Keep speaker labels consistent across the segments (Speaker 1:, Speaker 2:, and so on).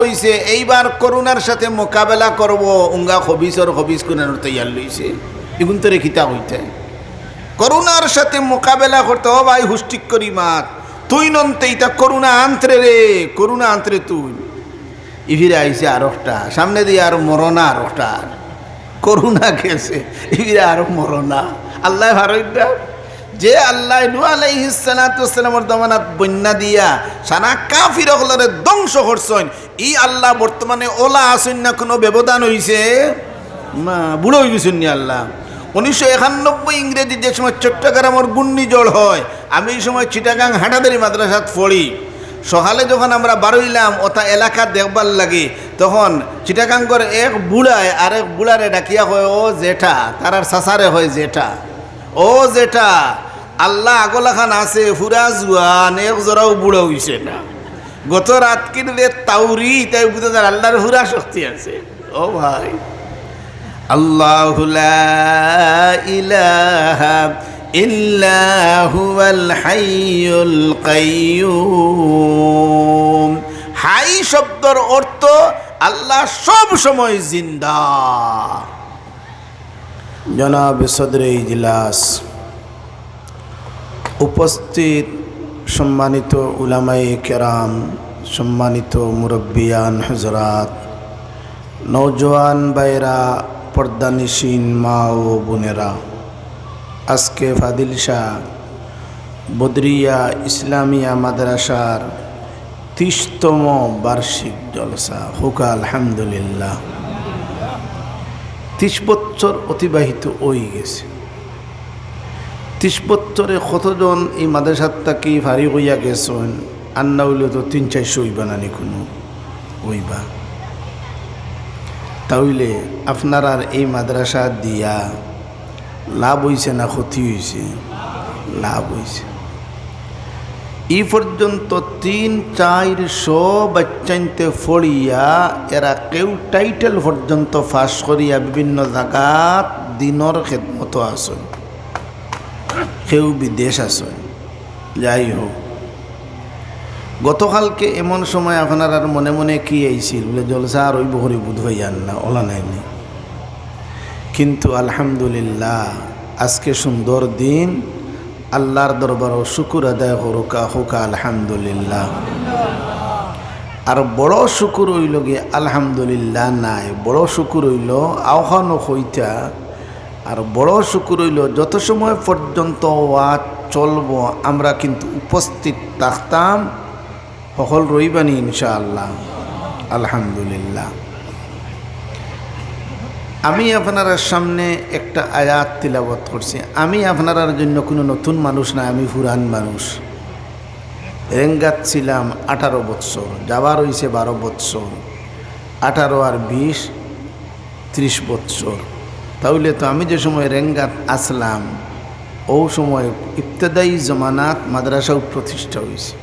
Speaker 1: হইছে এইবার করোনার সাথে মোকাবেলা করব উঙ্গা খবিসর খবিস কোনার তৈয়ার লইছে এগুন তো রেখিতা হইতে করোনার সাথে মোকাবেলা করতে ও ভাই হুষ্টিক করি মাত তুই নন্তে ইটা করোনা আন্তরে রে করোনা আন্তরে তুই ইভিরে আইছে আর একটা সামনে দিয়ে আর মরনা আর একটা করোনা গেছে ইভিরে আর মরনা আল্লাহ ভারইটা যে আল্লাহ নূহ আলাইহিস সালাতু ওয়াসসালামের দমানাত বন্যা দিয়া সানা কাফির হলরে ধ্বংস করছেন এই আল্লাহ বর্তমানে ওলা আসেন না কোনো ব্যবধান হইছে না বুড়ো হয়ে গেছেন নি আল্লাহ 1991 ইংরেজি যে সময় চট্টগ্রামের ঘূর্ণিঝড় হয় আমি এই সময় চিটাগাং হাটাদারি মাদ্রাসাত পড়ি সকালে যখন আমরা বারইলাম ওটা এলাকা দেখবার লাগে তখন চিটাগাঙ্গর এক বুড়ায় আরেক বুড়ারে ডাকিয়া হয় ও জেঠা তারার সাসারে হয় জেঠা ও জেঠা আল্লাহ আগলাখান আছে ফুরা জুয়ান এক জোড়াও বুড়ো হইছে না গত রাত কিনলে তাউরি তাই বুঝতে আল্লাহর ফুরা শক্তি আছে ও ভাই আল্লাহু লা ইলাহা ইল্লা হুয়াল হাইয়ুল কাইয়্যুম হাই শব্দের অর্থ আল্লাহ সব সময় জিন্দা জনাব সদরে ইজলাস উপস্থিত সম্মানিত উলামায়ে কেরাম সম্মানিত মুরব্বিয়ান হযরত নওজোয়ান ভাইরা পর্দানিশীন মা ও বোনেরা আজকে ফাদিল শাহ বদরিয়া ইসলামিয়া মাদ্রাসার 30তম বার্ষিক জলসা হুকা আলহামদুলিল্লাহ 30 বছর অতিবাহিত হয়ে গেছে 30 বছরে কতজন এই মাদ্রাসার থাকি ফারি হইয়া গেছেন আর না হইলে তো 300-400 হইবা নানি কোনো হইবা তাহলে আপনার এই মাদ্রাসা দিয়া লাভ হইছে না ক্ষতি হইছে লাভ হইছে এই পর্যন্ত 300-400 বাচ্চাইতে ফড়িয়া এরা কেউ টাইটেল পর্যন্ত ফাঁস করিয়া বিভিন্ন জায়গাত দিনর খেদমত আসেন কেউ বিদেশ আসেন যাই হোক গতকালকে এমন সময় আপনার আর মনে মনে কি আইছিল বলে জলসা আর ওই বহরি বুধ হইয়ান না ওলা নাইনি কিন্তু আলহামদুলিল্লাহ আজকে সুন্দর দিন আল্লাহর দরবারও শুকুর আদায় করুকা হুকা আলহামদুলিল্লাহ আর বড় শুকুর হইল গে আলহামদুলিল্লাহ নাই বড় শুকুর হইল আহ্বানও হইতা আর বড় শুকুর হইল যত সময় পর্যন্ত ওয়াজ চলব আমরা কিন্তু উপস্থিত থাকতাম সকল রইবানি ইনশাআল্লাহ আলহামদুলিল্লাহ আমি আপনার সামনে একটা আয়াত তিলাওয়াত করছি আমি আপনার জন্য কোনো নতুন মানুষ না আমি পুরান মানুষ রেঙ্গাত ছিলাম 18 বছর যাবার হয়েছে 12 বছর 18 আর 20 30 বছর তাহলে তো আমি যে সময় রেঙ্গাত আসলাম ও সময় ইবতদায়ী জমানাত মাদ্রাসাও প্রতিষ্ঠা হয়েছে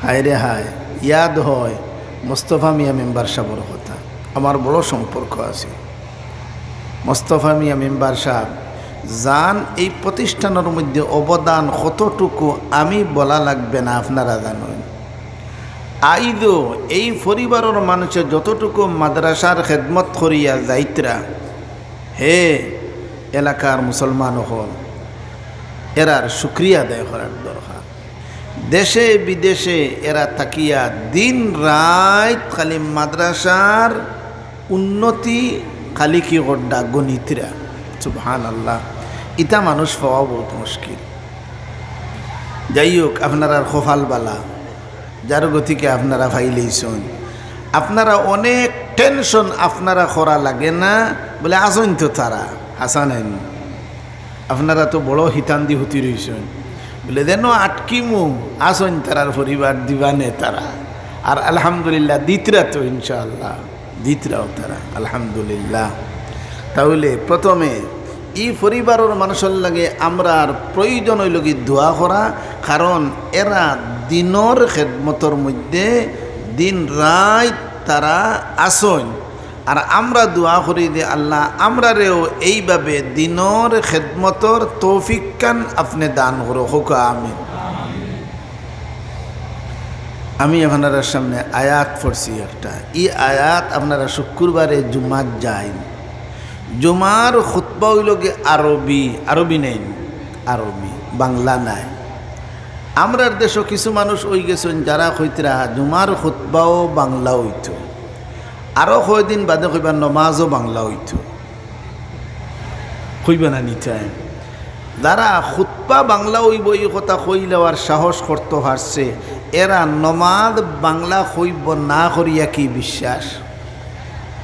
Speaker 1: হায় রে হায় ইয়াদ হয় মোস্তফা মিয়া মেম্বার সাহেবের কথা আমার বড় সম্পর্ক আছে মোস্তফা মিয়া মেম্বার সাহেব জান এই প্রতিষ্ঠানের মধ্যে অবদান কতটুকু আমি বলা লাগবে না আপনারা জানেন আইদো এই পরিবারের মানুষের যতটুকু মাদ্রাসার খেদমত করিয়া যাইতরা হে এলাকার মুসলমান হল এরার শুক্রিয়া আদায় করার দরকার দেশে বিদেশে এরা তাকিয়া দিন রাত খালি মাদ্রাসার উন্নতি খালি কি গড্ডা গণিতরা সুবহানাল্লাহ ইটা মানুষ পাওয়া বহুত মুশকিল যাই হোক আপনারা খোফালবালা যার গতিকে আপনারা ফাইলেইছেন আপনারা অনেক টেনশন আপনারা করা লাগে না বলে আসেন তো তারা হাসানেন আপনারা তো বড় হিতান্দি হুতি রয়েছেন বলে দেন আটকিমু আসেন তারার পরিবার দিবানে তারা আর আলহামদুলিল্লাহ দিতরা তো ইনশাআল্লাহ দিতরাও তারা আলহামদুলিল্লাহ তাহলে প্রথমে এই পরিবারের মানুষের লাগে আমরা প্রয়োজন হইল কি দোয়া করা কারণ এরা দিনর খেদমতর মধ্যে দিন রাত তারা আসেন আর আমরা দোয়া করি যে আল্লাহ আমরারেও এইভাবে দিনর খেদমতর তৌফিক কান আপনি দান করো হোক আমিন আমি আপনার সামনে আয়াত পড়ছি একটা। এই আয়াত আপনারা শুক্রবারে জুমার যাইন। জুমার খুতবা হইল কি আরবি নেই, আরবি বাংলা নাই। আমরার দেশও কিছু মানুষ ওই গেছেন যারা কইতরা জুমার খুতবাও বাংলা হইত, আরও কয়দিন বাদে কইবা নমাজও বাংলা হইত, কইবা না নিচায়। যারা খুতবা বাংলা হইব এই কথা কইলেওয়ার সাহস করতে পারছে, এরা নমাজ বাংলা কইব না করিয়া কি বিশ্বাস?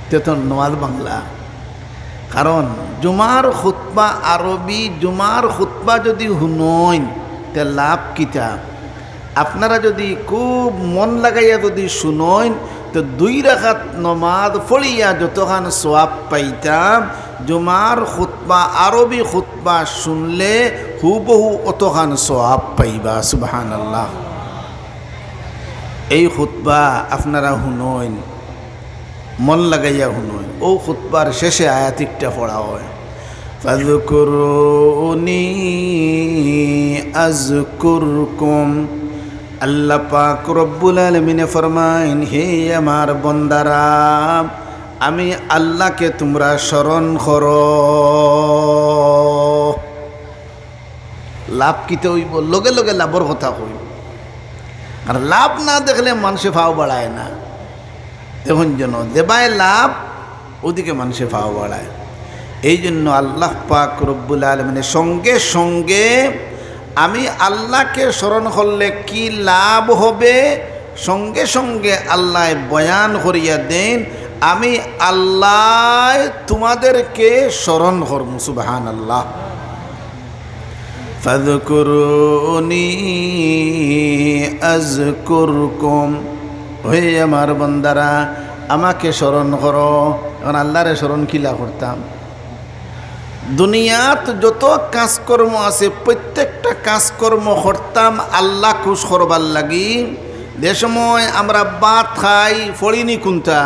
Speaker 1: তো নমাজ বাংলা, কারণ জুমার খুতবা আরবি, জুমার খুতবা যদি শুনইন তে লাভ কিতা? আপনারা যদি খুব মন লাগাইয়া যদি শুনইন তো 2 রাকাত নমাজ পড়িয়া যতখান সওয়াব পাইতাম, জুমার খুতবা আরবি খুতবা শুনলে হুবহু অতখান সওয়াব পাইবা। সুবহানাল্লাহ। এই খুতবা আপনারা শুনইন, মন লাগাইয়া শুনইন। ও খুতবার শেষে আয়াতিকটা পড়া হয়, ফাযকুরুনি আযকুরকুম। আল্লাহ পাক রব্বুল আলামিন ফরমাইন, হে আমার বন্দারা, আমি আল্লাহকে তোমরা স্মরণ করো। লাভ কিতে হইব? লগে লগে লাভর কথা কই। আর লাভ না দেখলে মানুষে ফাও বাড়ায় না। দেখুন যেন দেবায় লাভ, ওদিকে মানুষে ফাও বাড়ায়। এই জন্য আল্লাহ পাক রব্বুল আলামিনের সঙ্গে সঙ্গে আমি আল্লাহকে স্মরণ করলে কি লাভ হবে, সঙ্গে সঙ্গে আল্লাহ বয়ান করিয়া দেন, আমি আল্লাহ তোমাদেরকে স্মরণ করব। সুবহানাল্লাহ। ফাযকুরুনি আযকুরকুম। হে আমার বান্দারা, আমাকে স্মরণ করো। এখন আল্লাহরে স্মরণ কিলা করতাম? দুনিয়াত যত কাজকর্ম আছে প্রত্যেকটা কাজকর্ম করতাম আল্লাহ খুশ করবার লাগি। যে সময় আমরা ভাত খাই ফড়িনি কোনটা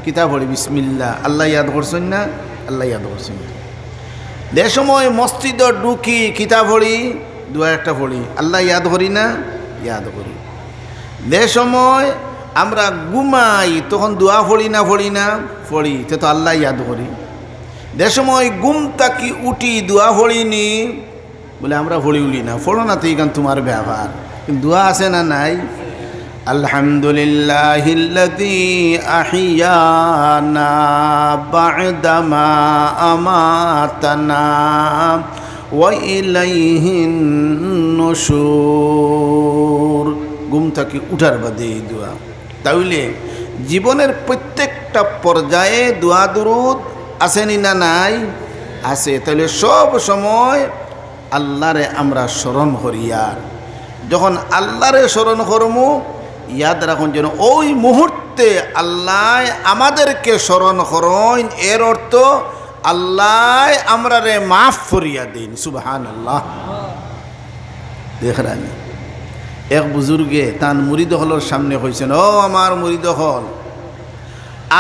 Speaker 1: কিতা ফড়ি? বিসমিল্লাহ। আল্লাহ ইয়াদ করছেন না? আল্লাহ ইয়াদ করছেন। যে সময় মসজিদ ঢুকি কিতা ফড়ি? দুয়া একটা ফড়ি। আল্লাহ ইয়াদ করি না? ইয়াদ করি। যে সময় আমরা ঘুমাই তখন দোয়া ফড়ি না ফড়ি না? ফড়ি। তো আল্লাহ ইয়াদ করি। যে সময় ঘুম তাকি উঠি দোয়া ফড়িনি? বলে আমরা ফড়ি উলি না। ফড়ো না তো এখান তোমার ব্যবহার, কিন্তু দোয়া আছে না নাই? আলহামদুলিল্লাহিল্লাযী আহিয়ানা বা'দামা আমাতানা ওয়া ইলাইহিন নুশুর। ঘুম থেকে উঠার বাদে এই দোয়া। তাহলে জীবনের প্রত্যেকটা পর্যায়ে দোয়া দুরুদ আসেনি না নাই? আছে। তাহলে সব সময় আল্লাহরে আমরা স্মরণ করি। আর যখন আল্লাহরে স্মরণ করমু, ইয়াদ রাখুন যেন ওই মুহূর্তে আল্লাহ আমাদেরকে স্মরণ করেন। এর অর্থ আল্লাহ আমরারে মাফ করিয়া দিন। সুবহানাল্লাহ। দেখরানি এক বুজুর্গে তান মুরিদ হলের সামনে কইছেন, ও আমার মুরিদ হল,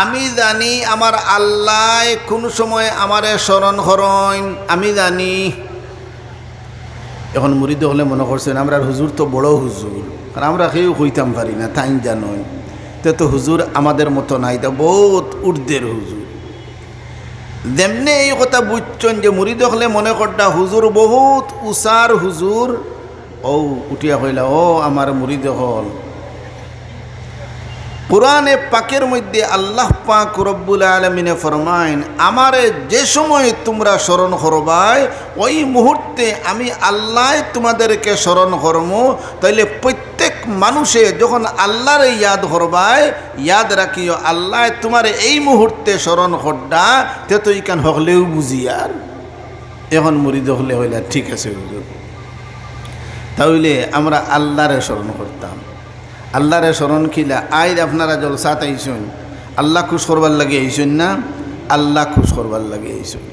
Speaker 1: আমি জানি আমার আল্লাহ কোন সময় আমারে স্মরণ করেন, আমি জানি। এখন মুরিদ হলে মনে করছেন আমরা হুজুর তো বড় হুজুর, কারণ আমরা কেউ হইতাম পারি না, তাই জানই। তো হুজুর আমাদের মতো নাই, তো বহুত উর্ধের হুজুর। যেমনি এই কথা বুঝছেন যে মুরিদ হলে মনে করটা হুজুর বহুত উষার হুজুর। ও উঠিয়া কইলা, ও আমার মুরিদ হল, কোরআনে পাকের মধ্যে আল্লাহ পাক রব্বুল আলামিনে ফরমাইন, আমারে যে সময় তোমরা স্মরণ করবাই ওই মুহূর্তে আমি আল্লাহ তোমাদেরকে স্মরণ করমু। তাইলে প্রত্যেক মানুষে যখন আল্লাহরে ইয়াদ করবাই, ইয়াদ রাখিও আল্লাহ তোমার এই মুহূর্তে স্মরণ করডা, তে তো ইকান হকলেও বুঝি। আর এখন মুরিদ হলে হইলা ঠিক আছে হুজুর। তাহলে আমরা আল্লাহরে স্মরণ করতাম। আল্লাহরে স্মরণ খিলা আইজ আপনারা জলসাত আইসুন, আল্লাহ খুশ করবার লাগে আইসুন না? আল্লাহ খুশ করবার লাগে আইসুন।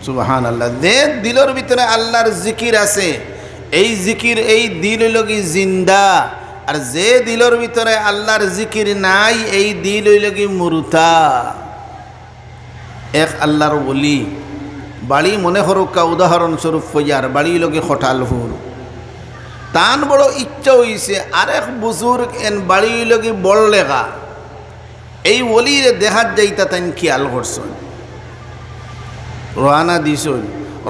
Speaker 1: সুবহানাল্লাহ। যে দিলের ভিতরে আল্লাহর জিকির আছে, এই জিকির এই দিল লগি জিন্দা। আর যে দিলের ভিতরে আল্লাহর জিকির নাই, এই দিল লগি মুরতা। এক আল্লাহর ওলি বাড়ি মনে হরকা উদাহরণস্বরূপ ফইয়ার বাড়ি লগে খটালপুর। তান বড় ইচ্ছা হইছে আরেক বুজুর্গ এন বাড়ি লগি বড় লেখা এই ওলিরে দেখাত যাইতা তাই খেয়াল করছেন রওনা দিছেন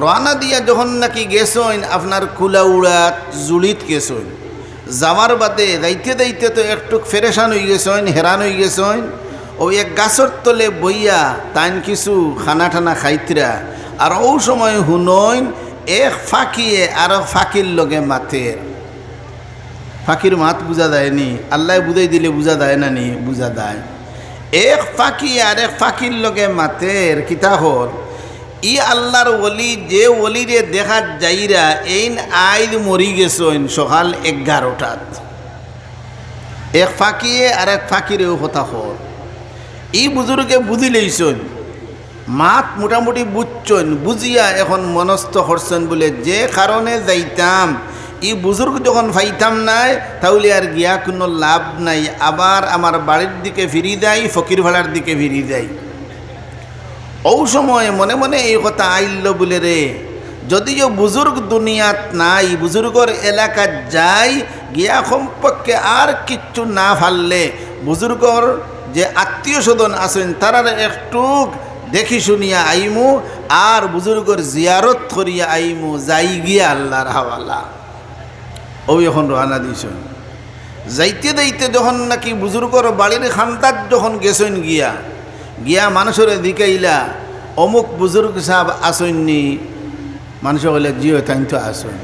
Speaker 1: রওনা দিয়া যখন নাকি গেছেন আপনার কুলাউড়াত জুড়িত গেছেন যাওয়ার বাদে যাইতে যাইতে তো একটু ফেরেশান হয়ে গেছেন হেরান হয়ে গেছেন ওই এক গাছর তলে বইয়া তাইন কিছু খানা টানা খাইতরা আর ও সময় হুনইন এক ফাঁকিয়ে আর ফাঁকির লগে মাথের ফাঁকির মাত বুঝা যায়নি আল্লাহ বুঝাই দিলে বুঝা যায় না নি বুঝা যায় এক ফাঁকি আর এক ফাঁকির লগে মাথের কিতা হল ই আল্লাহর ওলি যে ওলিরে দেখা যাইরা এইন আইল মরি গেছেন সকাল 11টাত এক ফাঁকিয়ে আর এক ফাঁকিরেও কথা হল ই বুজুর্গে বুঝি লইছেন মাত মোটামুটি বুঝছেন বুঝিয়া এখন মনস্থ করছেন বলে যে কারণে যাইতাম ই বুজুর্গ যখন পাইতাম নাই তাহলে আর গিয়া কোনো লাভ নাই আবার আমার বাড়ির দিকে ফিরি যাই ফকির ভাড়ার দিকে ফিরি যাই ও সময় মনে মনে এই কথা আইল বলে রে যদিও বুজুর্গ দুনিয়াত নাই বুজুর্গর এলাকাত যাই গিয়া কমপক্ষে আর কিচ্ছু না ফাললে বুজুর্গর যে আত্মীয় স্বজন আছেন তারার একটু দেখি শুনিয়া আইমু আর বুজুর্গর জিয়ারত করিয়া আইমু যাই গিয়া আল্লাহর হাওয়ালা ও এখন রওনা দিয়েছেন যাইতে যাইতে যখন নাকি বুজুর্গর বাড়ির খান্তাত যখন গেছেন গিয়া গিয়া মানুষের দিকাইলা অমুক বুজুর্গ সাহেব আসেননি মানুষ বলে জিও তাই তো আসেন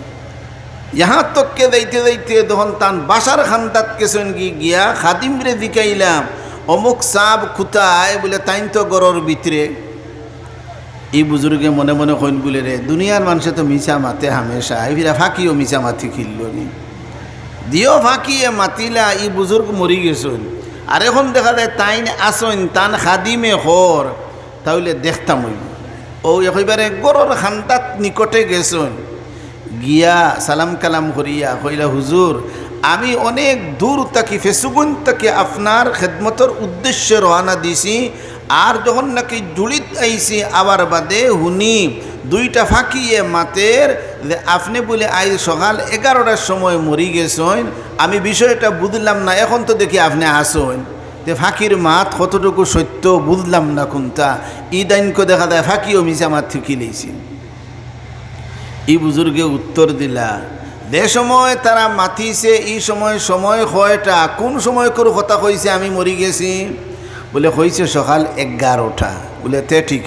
Speaker 1: ইহা তককে যাইতে যাইতে তখন তান বাসার খান্তাত গেছেন গিয়া খাদিমরে দিকাইলাম অমুক সাহেব খুতায় বলে তাই তো গরর ভিতরে এই বুজুর্গে মনে মনে কইন বলে রে দুনিয়ার মানুষে তো মিছা মাতে হামেশা এরা ফাঁকিও মিছা মাতি খিলল নি দিও ফাঁকিয়ে মাতিলা ই বুজুর্গ মরি গেছেন আর এখন দেখা যায় তাইন আসেন তান খাদিমে হর তাহলে দেখতাম ও একেবারে গরর খান্তাত নিকটে গেছেন গিয়া সালাম কালাম করিয়া কইলা হুজুর আমি অনেক দূর তাকি ফেসুগুন তাকে আপনার খেদমতর উদ্দেশ্যে রওনা দিছি আর যখন নাকি জুড়িত আইছি আবার বাদে হুনি দুইটা ফাঁকিয়ে মাতের যে আপনি বলে আজ সকাল 11টার সময় মরি গেছেন আমি বিষয়টা বুঝলাম না এখন তো দেখি আপনি আসেন যে ফাঁকির মাত কতটুকু সত্য বুঝলাম না কোনটা ই দাইনকে দেখা যায় ফাঁকিও মিশা মাত থেকে লইছি ই বুজুর্গে উত্তর দিলা যে সময় তারা মাতিছে এই সময় কয়টা কোন সময় করে কথা কইছে আমি মরি গেছি বলে কইছে সকাল 11টা বলে তে ঠিক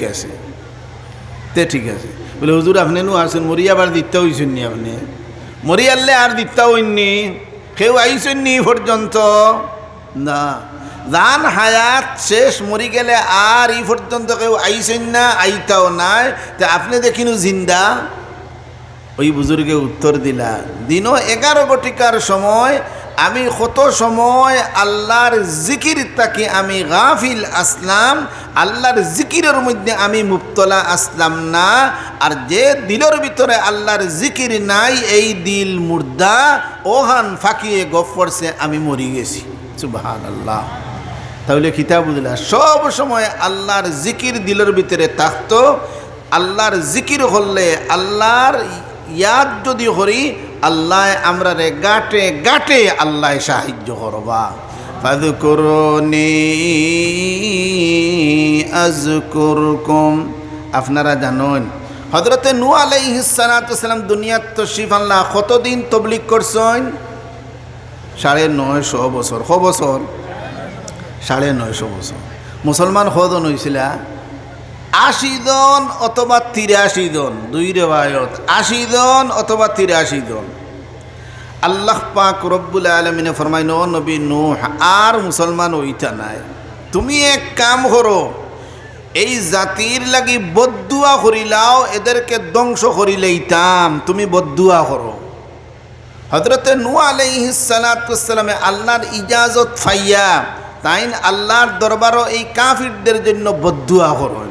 Speaker 1: আছে বলে হুজুর আপনি নু আসেন মরি আবার দিতে হইছেন নি আপনি মরি আনলে আর দিতে হইনি কেউ আইছেন নি পর্যন্ত না জান হায়াত শেষ মরি গেলে আর এই পর্যন্ত কেউ আইছেন না আইতাও নাই তে আপনি দেখিনু জিন্দা ওই বুজুর্গে উত্তর দিলা দিনও 11 ঘটিকার সময় আমি কত সময় আল্লাহর জিকির তাকে আমি গাফিল আসলাম আল্লাহর জিকিরের মধ্যে আমি মুবতলা আসলাম না আর যে দিলের ভিতরে আল্লাহর জিকির নাই এই দিল মুর্দা ওহান ফাঁকিয়ে গফ করছে আমি মরি গেছি সুবহানাল্লাহ তাহলে কিতাব বুঝলা সব সময় আল্লাহর জিকির দিলের ভিতরে থাকতো আল্লাহর জিকির হলে আল্লাহর ইয়াদ যদি করি আল্লাহ আমরা রে গাটে গাটে আল্লাহ সাহায্য করবা ফাযকুরুনি আযকুরকুম আপনারা জানেন হযরতে নূহ আলাইহিস সালাতু সালাম দুনিয়াত তশরিফ আনলা কতদিন তাবলীগ করছেন 950 বছর ক বছর 950 বছর মুসলমান কজন হয়েছিল 80 জন অথবা 83 জন দুই রেওয়ায়ত 80 জন অথবা 83 জন আল্লাহ পাক রব্বুল আলামিনে ফরমাইন ও নবী নূহ আর মুসলমান হইতা নাই তুমি এক কাম করো এই জাতির লাগি বদদুয়া করিলাও এদেরকে ধ্বংস করিলেইতাম তুমি বদদুয়া করো হযরতে নূহ আলাইহিস সালাতু ওয়াসসালামে আল্লাহর ইজাজত পাইয়া তাইন আল্লাহর দরবারও এই কাফিরদের জন্য বদদুয়া করেন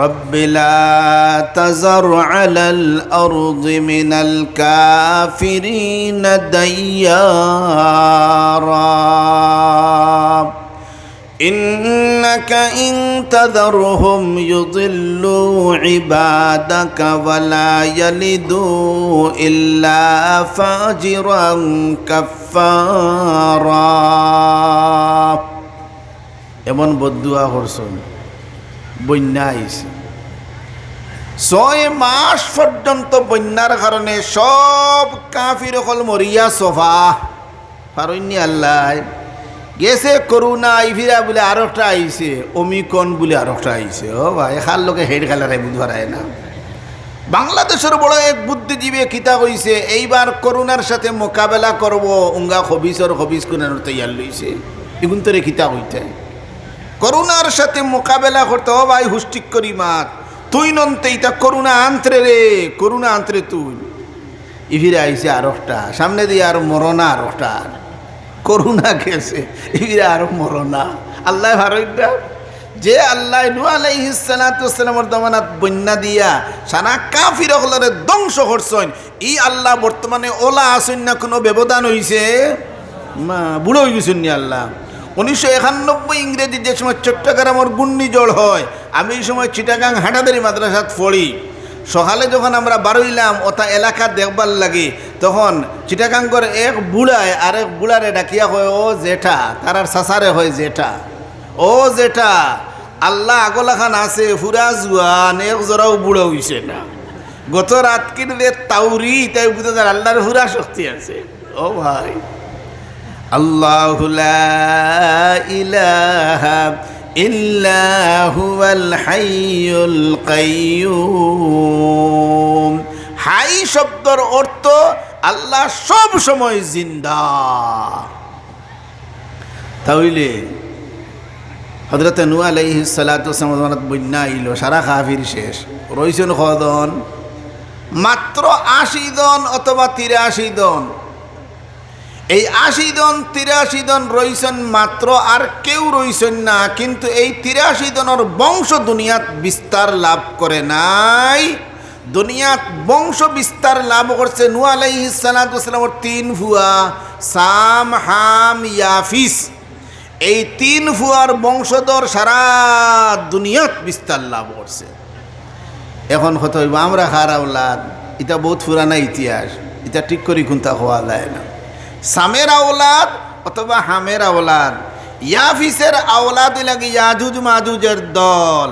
Speaker 1: رب لا تذر على الأرض من الكافرين ديارا ইন্নাকা ইন তাযারহুম ইউযিল্লু ইবাদাকা ওয়ালা ইয়ালিদু ইল্লা ফাজিরান কাফফারা। এমন বদদুয়া করছেন, বন্যা আইছে 6 মাস পর্যন্ত বন্যার কারণে সব কাফির হল মরিয়া সোফা পারইনি আল্লাহ। গেছে করোনা আইভিরা বলে আর একটা আইছে, ওমিকন বলে আর একটা আইছে। ও ভাই খার লোকে হেড খেলার বুধবার না। বাংলাদেশের বড় এক বুদ্ধিজীবী কিতা কইছে, এইবার করোনার সাথে মোকাবেলা করব উঙ্গা খবিসর খবিস কোনার তৈয়ার লইছে। এগুন তোরে কিতা কইতে করোনার সাথে মোকাবেলা করতে। ও ভাই হুস্টিক করি মাত তুই নন্তে ইতা করোনা আন্তরে রে, করোনা আন্তরে তুই। ইভিরে আইছে আর একটা সামনে দিয়ে আর মরনা আর একটা করোনা গেছে, ইভিরে আর মরনা। আল্লাহ ভারতটা যে আল্লাহ নূহ আলাইহিস সালাতু ওয়াস সালামের দমানাত বন্যা দিয়া সারা কাফির হলরে ধ্বংস করছেন। ই আল্লাহ বর্তমানে ওলা আসেন না, কোনো ব্যবধান হইছে মা বুড়ো হয়ে গেছেন নি আল্লাহ। 1991 ইংরেজি যে সময় চট্টগ্রামের ঘূর্ণিঝড় হয়, আমি এই সময় চিটাগাং হাটাদারি মাদ্রাসাত পড়ি। সকালে যখন আমরা বারইলাম ওটা এলাকা দেখবার লাগে, তখন চিটাগাঙ্গর এক বুড়ায় আর এক বুড়ারে ডাকিয়া হয় ও জেঠা, তারার সাসারে হয় জেঠা। ও জেঠা আল্লাহ আগলাখান আছে ফুরা জুয়ান, এক জোড়াও বুড়ো হইছে না। গত রাত কিনলে তাউরি তাই বুঝতে আল্লাহর ফুরা শক্তি আছে। ও ভাই আল্লাহু লা ইলাহা ইল্লা হুয়াল হাইয়ুল কাইয়্যুম। হাই শব্দের অর্থ আল্লাহ সব সময় জিন্দা। তাহলে হযরত নূহ আলাইহিস সালাতু ওয়াস সালাম বন্যা আইল, সারা কাফির শেষ। রইছেন কজন? মাত্র 80 জন অথবা 83 জন। এই 80 জন 83 জন রইছেন মাত্র, আর কেউ রইছেন না। কিন্তু এই 83 জনের বংশ দুনিয়াত বিস্তার লাভ করে নাই। দুনিয়াত বংশ বিস্তার লাভ করছে নূহ আলাইহিস সালাতু ওয়াস সালামের 3 ফুয়া সাম, হাম, ইয়াফিস। এই 3 ফুয়ার বংশধর সারা দুনিয়াত বিস্তার লাভ করছে। এখন কত হইব আমরা কার আওলাদ? এটা বহুত পুরানা ইতিহাস, এটা ঠিক করি কোনটা হওয়া যায় না। সামের আওলাদ অথবা হামের আওলাদ। ইয়াফিসের আওলাদ লাগে ইয়াজুজ মাজুজের দল।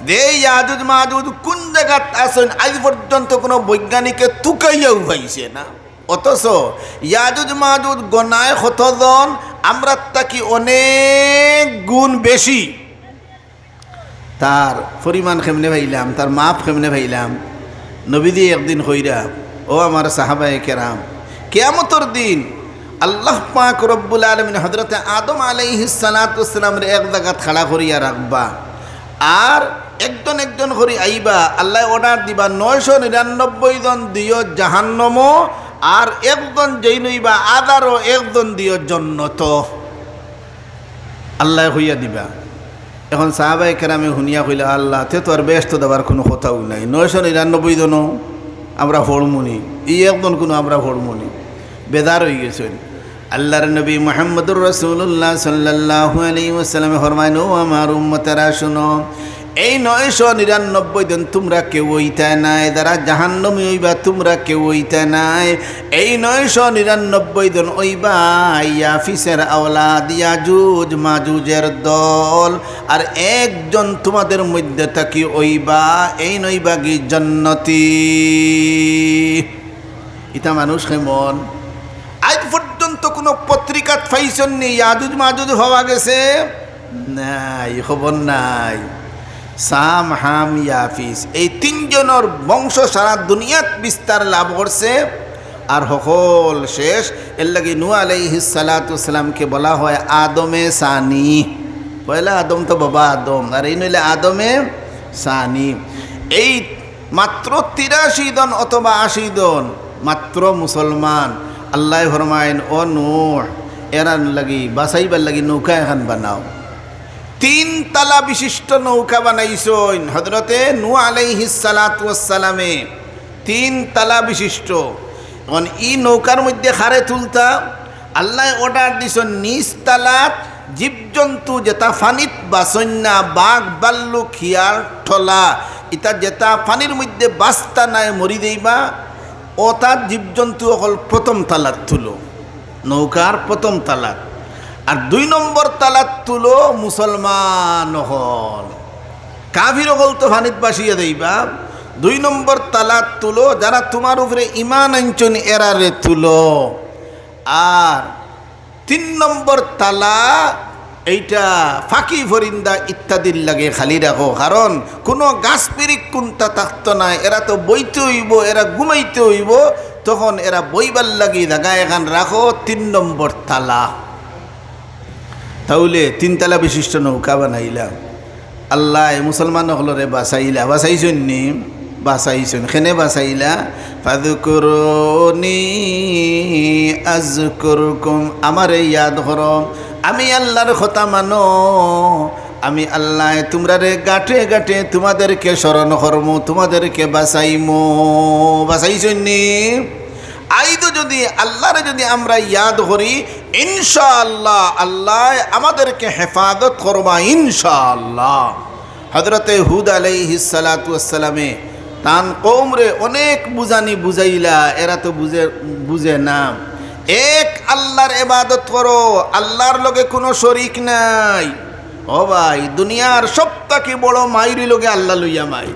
Speaker 1: যে ইয়াজুজ মাজুজ কোন জায়গাত আছেন আজ পর্যন্ত কোনো বৈজ্ঞানিকে তুকাইয়াও পাইছে না। অথচ ইয়াজুজ মাজুজ গনায় কতজন? আমরা তাকি অনেক গুণ বেশি। তার পরিমাণ কেমনে ভাইলাম, তার মাপ কেমনে ভাইলাম। নবীদি একদিন কইরা, ও আমার সাহাবায়ে কেরাম, কিয়ামতের দিন আল্লাহ পাক রব্বুল আলামিন হযরত আদম আলাইহিস সালাতু ওয়াস সালামের এক জায়গাত খাড়া করিয়া রাখবা, আর একজন একজন করে আইবা। আল্লাহ অর্ডার দিবা 999 জন দিও জাহান্নম, আর একজন যেই নইবা আদারও একজন দিও জান্নাত। আল্লাহ হইয়া দিবা। এখন সাহাবায়ে কেরামে শুনিয়া কইলা, আল্লাহ তে তো আর ব্যস্ত দেওয়ার কোনো কথাও নাই। 999 জনও আমরা ফড়মুনি, এই একজন কোনো আমরা ফড়মুনি। বেদার হয়ে গেছেন। আল্লাহর নবী মুহাম্মদুর রাসূলুল্লাহ সাল্লাল্লাহু আলাইহি ওয়াসাল্লাম ফরমায়েন, ও আমার উম্মতেরা শুনো, এই 999 জন তোমরা কেউ হইতা নাই, যারা জাহান্নামী হইবা তোমরা কেউ হইতা নাই। এই 999 জন হইবা ইয়াফিসের আওলাদ, ইয়াজুজ মাজুজের দল। আর একজন তোমাদের মধ্যে থাকি হইবা, এই নইবা কি জান্নাতি। ইতা মানুষ কেমন? আজ পর্যন্ত কোনো পত্রিকাত পাইছেন নি ইয়াজুজ মাজুজ হওয়া গেছে? নাই, খবর নাই। সাম, হাম, ইয়াফিস এই 3 জনের বংশ সারা দুনিয়াত বিস্তার লাভ করছে, আর সকল শেষ। এর লাগে নূহ আলাইহিস সালাতু ওয়াস সালামকে বলা হয় আদমে সানি। পয়লা আদম তো বাবা আদম, আর এই নইলে আদমে সানি। এই মাত্র 83 জন অথবা 80 জন মাত্র মুসলমান। আল্লাহ ফরমায়েন, ও নূহ এরান লাগি বাসাইবার লাগি নৌকা এখন বানাও। 3 তালা বিশিষ্ট নৌকা বানাইছেন হযরতে নূহ আলাইহিস সালাতু ওয়াস সালামে। 3 তালা বিশিষ্ট। এখন এই নৌকার মধ্যে খারে তুলতা আল্লাহ অর্ডার দিছেন নিচ তালাত জীবজন্তু যেটা ফানিত বাসন্যা বাঘ বাল্লুক শিয়াল ঠলা ইতা যেটা পানির মধ্যে বাস্তা নাই মরি দেইবা ও তার জীবজন্তু হল প্রথম তালাক তুলো নৌকার প্রথম তালাক আর 2 নম্বর তালাক তুলো মুসলমান হল কাফির হল তো ফানিত বাসিয়ে দেইবা 2 নম্বর তালাক তুলো যারা তোমার উপরে ইমান আনছন এরারে তুলো আর 3 নম্বর তালাক এইটা ফাঁকি ফরিন্দা ইত্যাদির লাগে খালি রাখো কারণ কোনো গাছ পিরিক কোনটা থাকতো না এরা তো বইতে হইব এরা ঘুমাইতে হইব তখন এরা বইবার লাগি জায়গা এখান রাখো 3 নম্বর তালা তাহলে 3 তালা বিশিষ্ট নৌকা বানাইলাম আল্লাহ মুসলমান হলরে বাসাইছন নি বাসাইছন খেনে বাসাইলা ফাযকুরুনি আযকুরকুম আমারে ইয়াদ করো আমি আল্লাহর কথা মানো আমি আল্লাহ তোমরা রে গাঁটে গাঁটে তোমাদেরকে স্মরণ করমু তোমাদেরকে বাসাইছন নি আইতো যদি আল্লাহরে যদি আমরা ইয়াদ করি ইনশাআল্লাহ আল্লাহ আমাদেরকে হেফাজত করবা ইনশাআল্লাহ হযরতে হুদ আলাইহিস সালাতু ওয়াস সালামে তান কওমরে অনেক বুঝানি বুঝাইলা এরা তো বুঝে না এক আল্লাহর ইবাদত করো আল্লাহর লগে কোনো শরীক নাই ও ভাই দুনিয়ার সবথেকে বড় মাইরি লগে আল্লাহ লইয়া মাই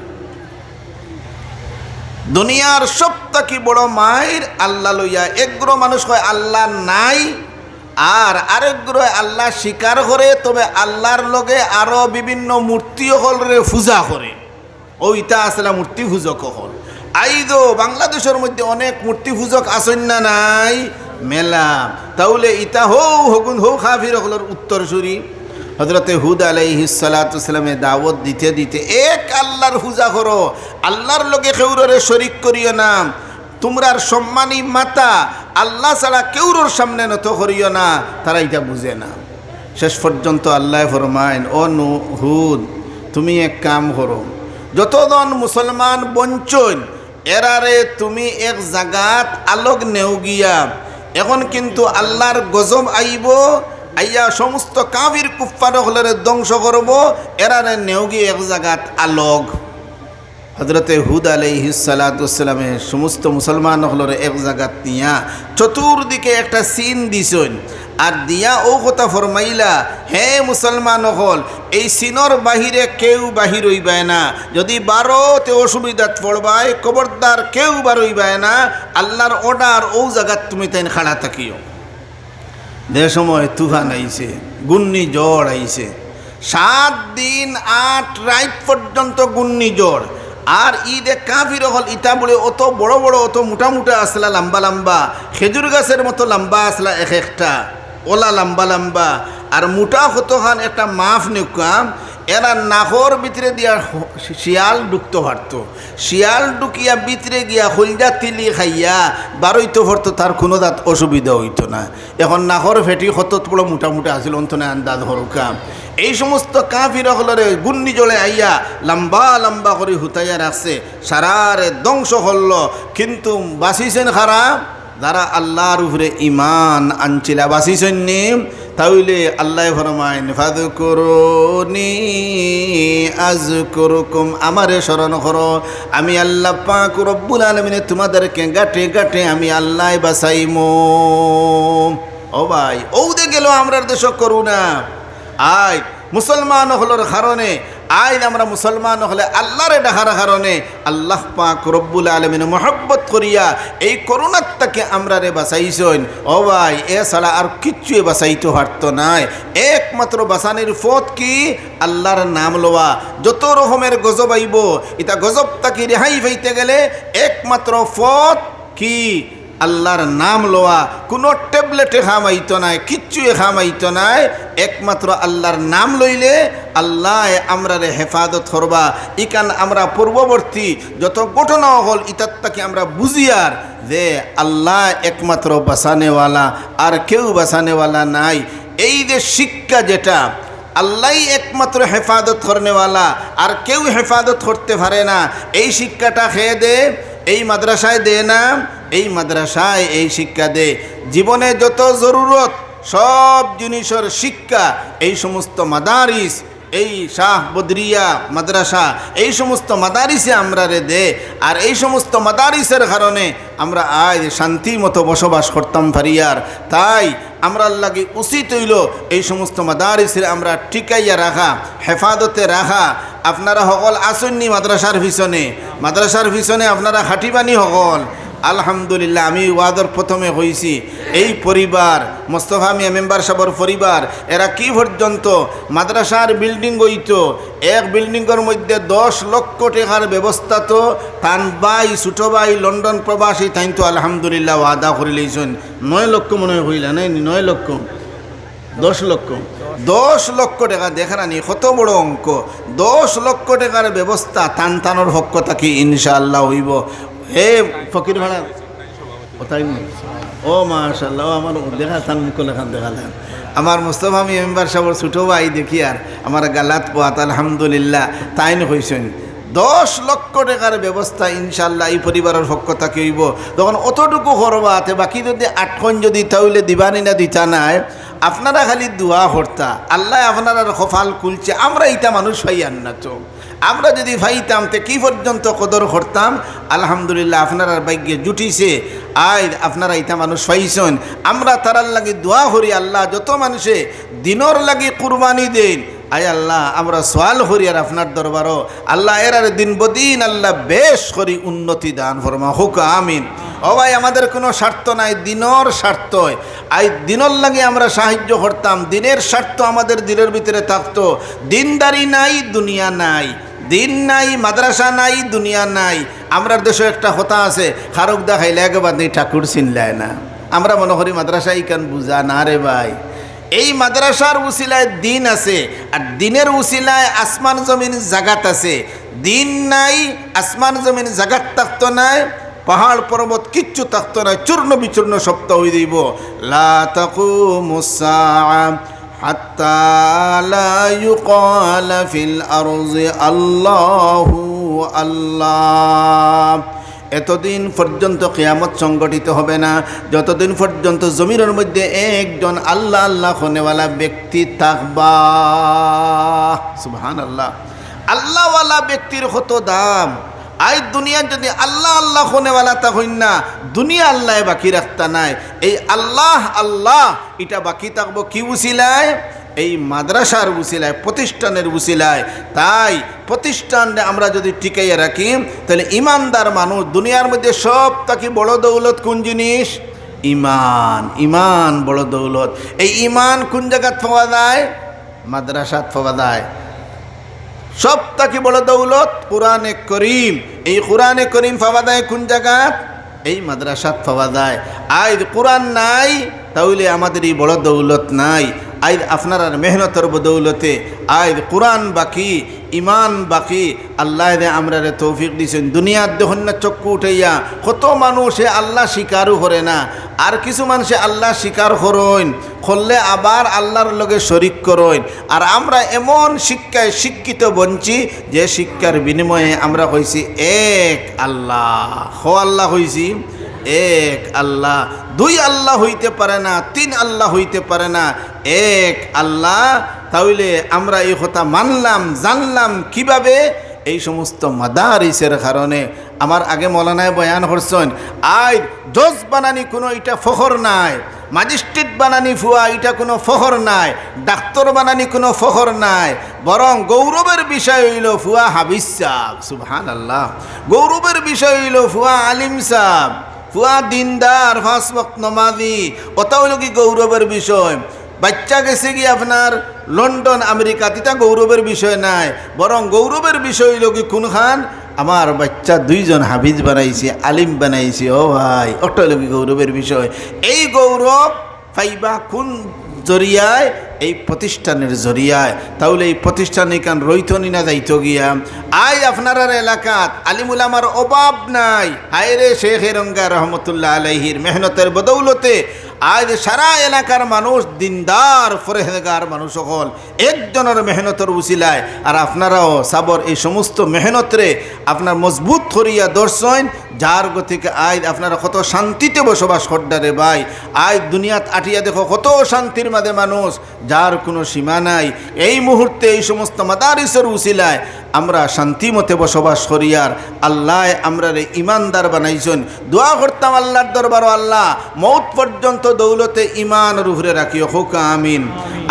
Speaker 1: দুনিয়ার সবথেকে বড় মাইর আল্লাহ লইয়া একগ্র মানুষ কয় আল্লাহ নাই আর আরেকগ্র আল্লাহ স্বীকার করে তবে আল্লাহর লগে আরো বিভিন্ন মূর্তি হলরে পূজা করে ওইটা আসলে মূর্তি পূজক হল আইদো বাংলাদেশের মধ্যে অনেক মূর্তি পূজক আছেন না নাই মেলা তাহলে ইতা হগুন কাফির হলর উত্তরসূরি হযরতে হুদ আলাইহিস সালাতু ওয়াস সালামে দাওয়াত দিতে দিতে এক আল্লাহর পূজা করো আল্লাহর লগে কেউরে শরীক করিও না তোমরার সম্মানী মাতা আল্লাহ ছাড়া কেউর সামনে নত করিও না তারা এটা বুঝে না শেষ পর্যন্ত আল্লাহ ফরমায়েন ও হুদ তুমি এক কাম করো যতজন মুসলমান বঞ্চন এরারে তুমি এক জায়গাত আলোক নেও গিয়া এখন কিন্তু আল্লাহর গজব আইব আইয়া সমস্ত কাফির কুফফার হলরে ধ্বংস করব এরারে নেও গিয়ে এক জায়গাত আলোক হযরতে হুদ আলাইহিস সালাতু ওয়াস সালামে সমস্ত মুসলমান হলরে এক জায়গাত নিয়া চতুর্দিকে একটা সিন দিছেন আর দিয়া ও কথা ফরমাইলা হে মুসলমান হল এই সিনর বাহিরে কেউ বাহির হইবায় না যদি বারো তে অসুবিধাত পড়বায় খবরদার কেউ বার হইবায় না আল্লাহর অর্ডার ও জায়গাত তুমি তাই খাড়া থাকিও দে সময় তুফান আইছে ঘূর্ণিঝড় আইছে 7 দিন 8 রাত পর্যন্ত ঘূর্ণিঝড় আর ঈদে কাফির হল ইটা বলে অত বড় বড় অত মোটা মোটা আসলা লম্বা লম্বা খেজুর গাছের মতো লম্বা আসলা এক একটা ওলা লম্বা লম্বা আর মোটা হতখান একটা মাফ নেকাম এরা নাহর ভিতরে দিয়া শিয়াল ঢুকতে পারতো শিয়াল ঢুকিয়া ভিতরে গিয়া হলজা তিলি খাইয়া বারইতে পারতো তার কোনো দাঁত অসুবিধা হইতো না এখন নাহর ফেটি হত বড় মোটা মোটা আসিল অন্তনে আন্দাজ হরকাম এই সমস্ত কাফির হলরে ঘূর্ণিঝড়ে আইয়া লম্বা লম্বা করে হুতাইয়া রাখছে সারারে ধ্বংস হল কিন্তু বাঁচিছেন খারাপ যারা আল্লাহর উপরে ইমান আনছিলা বাঁচিছেন নি তাহলে আল্লাহ ফরমায়েন ফাযকুরুনি আযকুরকুম আমারে স্মরণ করো আমি আল্লাহ পাক রব্বুল আলামিন তোমাদেরকে গাঁটে গাঁটে আমি আল্লাহ বাঁচাইমু ও ভাই ওদে গেল আমরার দেশ করুণা আয় মুসলমান হলোর কারণে আইন আমরা মুসলমান হলে আল্লাহরে ডাকার কারণে আল্লাহ পাক রব্বুল আলামিন মহব্বত করিয়া এই করুণাটাকে আমরা রে বাঁচাইছেন ও ভাই এছাড়া আর কিচ্ছুই বাঁচাইতে পারতো নাই একমাত্র বাঁচানির পথ কি আল্লাহর নাম লওয়া যত রকমের গজব আইব এটা গজবটাকে রেহাই পাইতে গেলে একমাত্র পথ কি আল্লাহর নাম লওয়া কোনো ট্যাবলেটে খামাইতো নাই কিচ্ছুই খামাইতো নাই একমাত্র আল্লাহর নাম লইলে আল্লাহ আমরা রে হেফাজত করবা ইকান আমরা পূর্ববর্তী যত ঘটনা হল ইতাত্তাকে আমরা বুঝিয়ার যে আল্লাহ একমাত্র বাঁচানেওয়ালা আর কেউ বাঁচানেওয়ালা নাই এই যে শিক্ষা যেটা আল্লাহই একমাত্র হেফাজত করনেওয়ালা আর কেউ হেফাজত করতে পারে না এই শিক্ষাটা খেয়ে দে এই মাদ্রাসায় দে না এই মাদ্রাসায় এই শিক্ষা দে জীবনে যত জরুরত সব জিনিসের শিক্ষা এই সমস্ত মাদারিস, এই শাহ বদরিয়া মাদ্রাসা, এই সমস্ত মাদারিসে আমরা দে। আর এই সমস্ত মাদারিসের কারণে আমরা আজ শান্তি মতো বসবাস করতাম পারিয়ার। তাই আমরা লাগে উচিত হইল এই সমস্ত মাদারিসের আমরা টিকাইয়া রাখা, হেফাজতে রাখা। আপনারা সকল আসন্নি মাদ্রাসার পিছনে আপনারা খাটিবানি সকল। আলহামদুলিল্লাহ, আমি ওয়াদর প্রথমে হয়েছি এই পরিবার মোস্তফা মিয়া মেম্বার সাহেবের পরিবার, এরা কি পর্যন্ত মাদ্রাসার বিল্ডিং হইতো, এক বিল্ডিংয়ের মধ্যে 10 লক্ষ টাকার ব্যবস্থা তো তান ভাই ছোটো ভাই লন্ডন প্রবাসী তাই তো আলহামদুলিল্লাহ ওয়াদা করে লইছেন। 9 লক্ষ মনে হয় হইলা নাই, 9 লক্ষ 10 লক্ষ টাকা দেখানি কত বড় অঙ্ক। 10 লক্ষ টাকার ব্যবস্থা টানোর হক কথা কি ইনশাআল্লাহ হইব। হে ফকির ভাড়া কোথায় ও মাশাআল্লাহ, আমার দেখা থান মুখ লেখান দেখালেন আমার মুস্তফা আমি মেম্বার সাহেবের ছোটো ভাই দেখি আর আমার গালাত পোয়াত আলহামদুলিল্লাহ তাই হয়েছেন। 10 লক্ষ টাকার ব্যবস্থা ইনশাআল্লাহ এই পরিবারের পক্ষ থেকে হইব। তখন অতটুকু করবাতে বাকি যদি 8খন যদি তাহলে দিবানি না দিতা নাই, আপনারা খালি দোয়া করতা আল্লাহ আপনারা কপাল খুলছে। আমরা এইটা মানুষ পাইয়ান না তো, আমরা যদি ভাইতাম তে কি পর্যন্ত কদর করতাম। আলহামদুলিল্লাহ আপনারা ভাগ্যে জুটিছে, আজ আপনারা ইটা মানুষ পাইছেন। আমরা তারার লাগি দোয়া করি আল্লাহ যত মানুষে দিনর লাগি কুরবানি দেন, আয় আল্লাহ আমরা সোয়াল করি আর আপনার দরবারও আল্লাহ এরার দিন বদিন আল্লাহ বেশ করি উন্নতি দান ফরমা হুক আমিন। ও ভাই আমাদের কোনো স্বার্থ নাই, দিনর স্বার্থ। আই দিনর লাগে আমরা সাহায্য করতাম, দিনের স্বার্থ আমাদের দিনের ভিতরে থাকতো। দিনদারি নাই দুনিয়া নাই, দিন নাই মাদ্রাসা নাই দুনিয়া নাই। আমরা দেশে একটা কথা আছে, খারক দেখাইলে একবার নেই ঠাকুর চিনলায় না। আমরা মনে করি মাদ্রাসা ইকান বুঝা না রে ভাই। এই মাদ্রাসার উসিলায় দিন আছে, আর দিনের উসিলায় আসমান জমিন জাগাত আছে। দিন নাই আসমান জমিন জাগাত থাকতো নাই, পাহাড় পর্বত কিচ্ছু থাকতো না, চূর্ণ বিচূর্ণ সপ্তাহ হয়ে দিব। লা তাকুমুস সাআ হাত্তা লা ইউকালা ফিল আরজি আল্লাহু আল্লাহ। এতদিন পর্যন্ত কিয়ামত সংগঠিত হবে না যতদিন পর্যন্ত জমিনের মধ্যে একজন আল্লাহ আল্লাহ হনেওয়ালা ব্যক্তি থাকবা। সুবহানাল্লাহ, আল্লাহওয়ালা ব্যক্তির কত দাম। আজ দুনিয়া যদি আল্লাহ আল্লাহ হনেওয়ালা তা হইন না, দুনিয়া আল্লাহ বাকি রাখতা নাই। এই আল্লাহ আল্লাহ এটা বাকি থাকবো কি উসিলায়? এই মাদ্রাসার উসিলায়, প্রতিষ্ঠানের উসিলায়। তাই প্রতিষ্ঠানে আমরা যদি টিকাইয়া রাখি তাহলে ইমানদার মানুষ দুনিয়ার মধ্যে সব থেকে বড় দৌলত কোন জিনিস? ইমান। ইমান বড় দৌলত। এই ইমান কোন জায়গাত পাওয়া যায়? মাদ্রাসাত পাওয়া যায়। সব থেকে বড় দৌলত কোরআনে করিম। এই কোরআনে করিম পাওয়া যায় কোন জায়গাত? এই মাদ্রাসাত পাওয়া যায়। আজ কোরআন নাই তাহলে আমাদের এই বড় দৌলত নাই। আজ আপনার মেহনতের বদৌলতে আজ কোরআন বাকি, ইমান বাকি। আল্লাহ আমরা তৌফিক দিয়েছেন। দুনিয়ার দেখুন না চক্ষু উঠাইয়া কত মানুষে আল্লাহ স্বীকারও করে না, আর কিছু মানুষে আল্লাহ স্বীকার করেন, করলে আবার আল্লাহর লগে শরিক করেন। আর আমরা এমন শিক্ষায় শিক্ষিত বঞ্চি যে শিক্ষার বিনিময়ে আমরা কইছি এক আল্লাহ। হো আল্লাহ কইছি এক আল্লাহ। দুই আল্লাহ হইতে পারে না, তিন আল্লাহ হইতে পারে না, এক আল্লাহ। তাহলে আমরা এই কথা মানলাম, জানলাম কিভাবে? এই সমস্ত মাদারিসের কারণে। আমার আগে মৌলানায় বয়ান করছেন, আজ জজ বানানি কোনো এটা ফখর নাই, ম্যাজিস্ট্রেট বানানি ফুয়া এটা কোনো ফখর নাই, ডাক্তার বানানি কোনো ফখর নাই, বরং গৌরবের বিষয় হইল ফুয়া হাবিজ সাহ। সুবহানাল্লাহ। গৌরবের বিষয় হইল ফুয়া আলিম সাহ, ফুয়া দিনদার, 5 ওয়াক্ত নামাজি। ওটা হইল কি গৌরবের বিষয়। বাচ্চা গেছে কি আপনার লন্ডন আমেরিকা, এটা গৌরবের বিষয় নাই, বরং গৌরবের বিষয় হইল কি কোনখান আমার বাচ্চা 2 জন হাফিজ বানাইছে, আলিম বানাইছে। ও ভাই, ওটা হইল কি গৌরবের বিষয়। এই গৌরব পাইবা কোন জরিয়ায়? এই প্রতিষ্ঠানের জরিয়ায়। তাহলে এই প্রতিষ্ঠানে কান রইতনি না যাইত গিয়া। আজ আপনার এলাকাত আলিমুল আমার অভাব নাই। হায় রে শেখ রঙ্গা রহমতুল্লাহ আলাইহির মেহনতের বদৌলতে আজ সারা এলাকার মানুষ দিনদার ফরেহগার মানুষ সকল একজনের মেহনতের উসিলায়। আর আপনারাও সাবর এই সমস্ত মেহনতরে আপনার মজবুত করিয়া দর্শন যার গতিকে আজ আপনারা কত শান্তিতে বসবাস করডারে ভাই, আজ দুনিয়াত আটিয়া দেখো কত শান্তির মাঝে মানুষ, যার কোনো সীমা নাই। এই মুহূর্তে এই সমস্ত মাদারিসের উসিলায় আমরা শান্তি মতে বসবাস করি। আর আল্লাহ আমরা রে ইমানদার বানাইছেন। দোয়া করতাম আল্লাহর দরবার, আল্লাহ মৌত পর্যন্ত দৌলতে ইমানের উপরে রাখিও, হোক আমিন।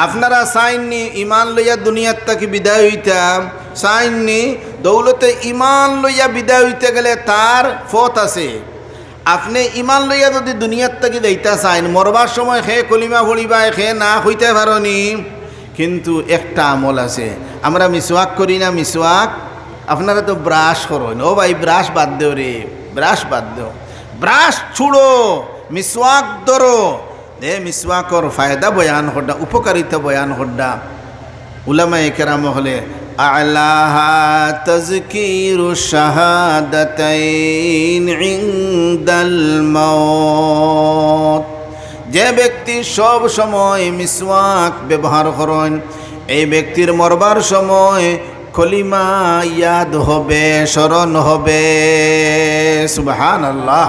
Speaker 1: আপনারা চাইননি ইমান লইয়া দুনিয়ার থেকে বিদায় হইতাম, চাইননি দৌলতে ইমান লইয়া বিদায় হইতে গেলে তার পথ আছে। আপনি ইমান লইয়া যদি দুনিয়ার থেকে যাইতা চাইন, মরবার সময় খে কলিমা পড়িবা, খে না হইতে পারনি, কিন্তু একটা আমল আছে। আমরা মিসওয়াক করি না, মিসওয়াক আপনারা তো ব্রাশ করেন, ও ভাই ব্রাশ বাদ দেও রে, ব্রাশ বাদ দেও, ব্রাশ ছুড়ো, মিসওয়াক ধরো। দে মিসওয়াকর ফায়দা বয়ান হড্ডা, উপকারিতা বয়ান হড্ডা। উলামায়ে কেরাম হলে আলাহা তাযকিরু শাহাদাতাইন ইনদাল মাউত। যে ব্যক্তি সব সময় মিসওয়াক ব্যবহার করেন, এই ব্যক্তির মরবার সময় কলিমা ইয়াদ হবে, স্মরণ হবে। সুবহানাল্লাহ।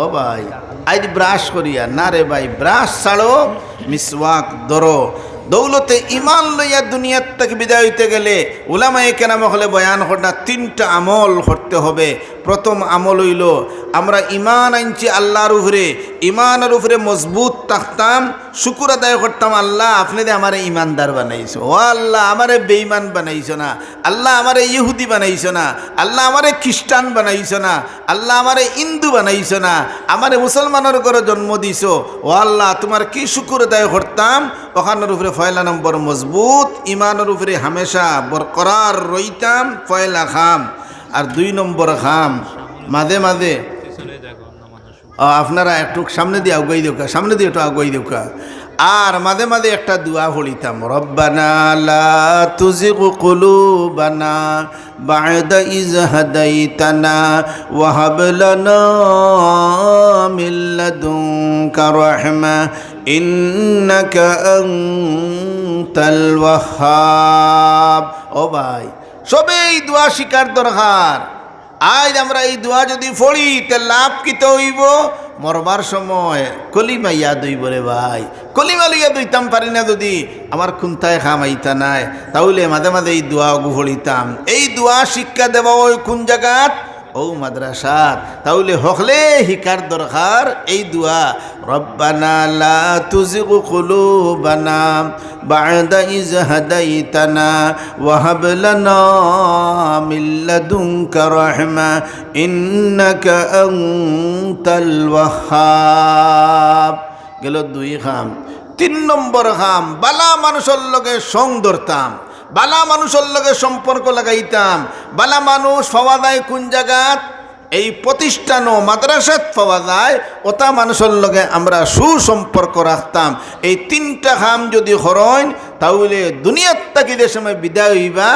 Speaker 1: ও ভাই আজ ব্রাশ করিয়া না রে ভাই, ব্রাশ ছাড়ো, মিসওয়াক ধরো। দৌলতে ইমান লইয়া দুনিয়ার থেকে বিদায় হইতে গেলে উলামায়ে কেরাম হলে বয়ান করা তিনটা আমল করতে হবে। প্রথম আমল হইল আমরা ইমান আনছি আল্লাহর উপরে, ইমানের উপরে মজবুত থাকতাম, শুকুর আদায় করতাম, আল্লাহ আপনি যে আমারে ইমানদার বানাইছো, ও আল্লাহ আমারে বেঈমান বানাইছো না, আল্লাহ আমারে ইহুদি বানাইছো না, আল্লাহ আমারে খ্রিস্টান বানাইছো না, আল্লাহ আমারে হিন্দু বানাইছো না, আমারে মুসলমানের ঘরে জন্ম দিছো, ও আল্লাহ তোমার কি শুকুর আদায় করতাম। ওখানের উপরে পয়লা নম্বর মজবুত, ইমানের উপরে হামেশা বরকরার রইতাম, পয়লা খাম। আর 2 নম্বর খাম মাঝে মাঝে আপনারা একটু সামনে দিয়ে আগুয়াই দেউকা, সামনে দিয়ে একটু আগুয়াই দেউকা। আর মাঝে মাঝে একটা দোয়া পড়িতাম, রব্বানা লা তুজিগ কুলুবানা বা'দা ইয হাদাইতানা ওয়া হাব লানা মিন লাদুনকা রাহমা ইন্নাকা আনতাল ওয়াহ্হাব। ও ভাই সবেই দোয়া শিকার দরকার। আজ আমরা এই দোয়া যদি পড়ি তে লাভ কিতে হইব, মরবার সময় কলিমা ইয়াদ হইব রে ভাই। কলিমা লইয়া দইতাম পারি না যদি আমার খুন্তায় খামাইতা নাই, তাহলে মাঝে মাঝে এই দোয়া পড়িতাম। এই দোয়া শিক্ষা দেওয়া ওই কোন জায়গাত, ও মাদ্রাসাত। তাহলে হকলে হিকার দরকার এই দোয়া, রব্বানা লা তুজিগ কুলুবানা বা'দা ইয হাদাইতানা ওয়া হাব লানা মিন লাদুনকা রাহমা ইন্নাকা আনতাল ওয়াহ্হাব। গেল 2 খাম। 3 নম্বর খাম, বালা মানুষের লগে সং ধরতাম, বালা মানুষের লগে সম্পর্ক লাগাইতাম। বালা মানুষ পাওয়া যায় কোন জায়গাত, এই প্রতিষ্ঠান ও মাদ্রাসাত পাওয়া যায়, ওটা মানুষের লগে আমরা সুসম্পর্ক রাখতাম। এই 3টা খাম যদি হরইন, তাহলে দুনিয়ার থেকে যে সময় বিদায় হইবা,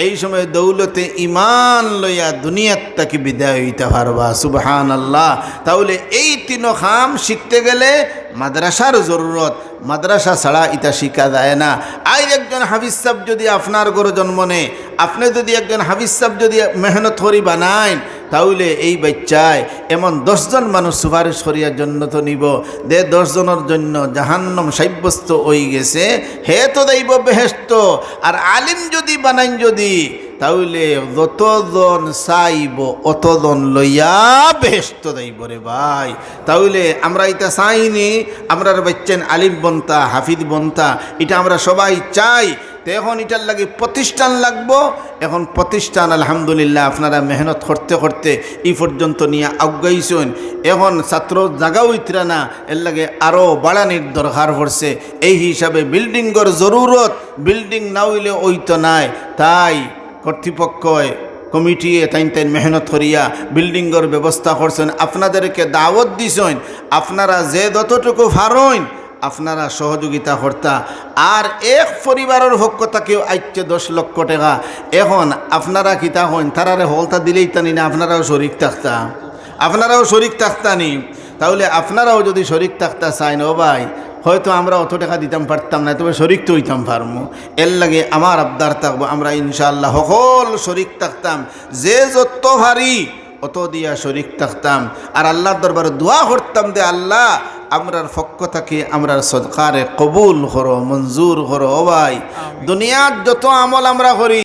Speaker 1: এই সময় দৌলতে ইমান লইয়া দুনিয়ার থেকে বিদায় হইতে পারবা। সুবহানাল্লাহ। তাহলে এই 3 খাম শিখতে গেলে মাদ্রাসার জরুরত, মাদ্রাসা ছাড়া এটা শিখা যায় না। আজ একজন হাফিজ সাহেব যদি আপনার ঘরে জন্ম নেয়, আপনি যদি একজন হাফিজ সাহেব যদি মেহনত করি বানাইন, তাহলে এই বাচ্চায় এমন 10 জন মানুষ সুপারিশ করিয়ার জন্য তো নিব, 10 জনের জন্য জাহান্নাম সাব্যস্ত হয়ে গেছে, হে তো দেব বেহেশত। আর আলিম যদি বানাইন যদি, তাহলে যতজন চাইব অতজন লইয়া বেহেশত দেব রে ভাই। তাহলে আমরা এটা চাইনি আমরা বাচ্চান আলিম বনতা, হাফিজ বনতা, এটা আমরা সবাই চাই। তো এখন এটার লাগে প্রতিষ্ঠান লাগবো। এখন প্রতিষ্ঠান আলহামদুলিল্লাহ আপনারা মেহনত করতে করতে এই পর্যন্ত নিয়ে আগাইছেন। এখন ছাত্র জাগাও ইতরা না, এর লাগে আরও বাড়ানির দরকার পড়ছে। এই হিসাবে বিল্ডিংয়ের জরুরত, বিল্ডিং না হইলে ওই তো নাই। তাই কর্তৃপক্ষ কমিটি তাইন মেহনত করিয়া বিল্ডিংয়ের ব্যবস্থা করছেন, আপনাদেরকে দাওয়াত দিছেন। আপনারা যে যতটুকু পারেন আপনারা সহযোগিতা করতা। আর এক পরিবারের পক্ষ থেকেও আইচ্ছে 10 লক্ষ টাকা। এখন আপনারা কিতা হন, তারারে হলতা দিলেই তানি না, আপনারাও শরিক থাকতা, আপনারাও শরিক থাকতানি। তাহলে আপনারাও যদি শরিক থাকতা চাইন, ও ভাই হয়তো আমরা অত টাকা দিতাম পারতাম না, তবে শরিক তো হইতাম পারমো। এর লাগে আমার আবদার থাকবো, আমরা ইনশাআল্লাহ সকল শরিক থাকতাম। যে যত ভারী অত দিয়া শরীক থাকতাম আর আল্লাহর দরবারে দোয়া করতাম যে আল্লাহ আমরার পক্ষ থেকে আমরার সদকারে কবুল করো, মঞ্জুর করো। ও ভাই, দুনিয়ার যত আমল আমরা করি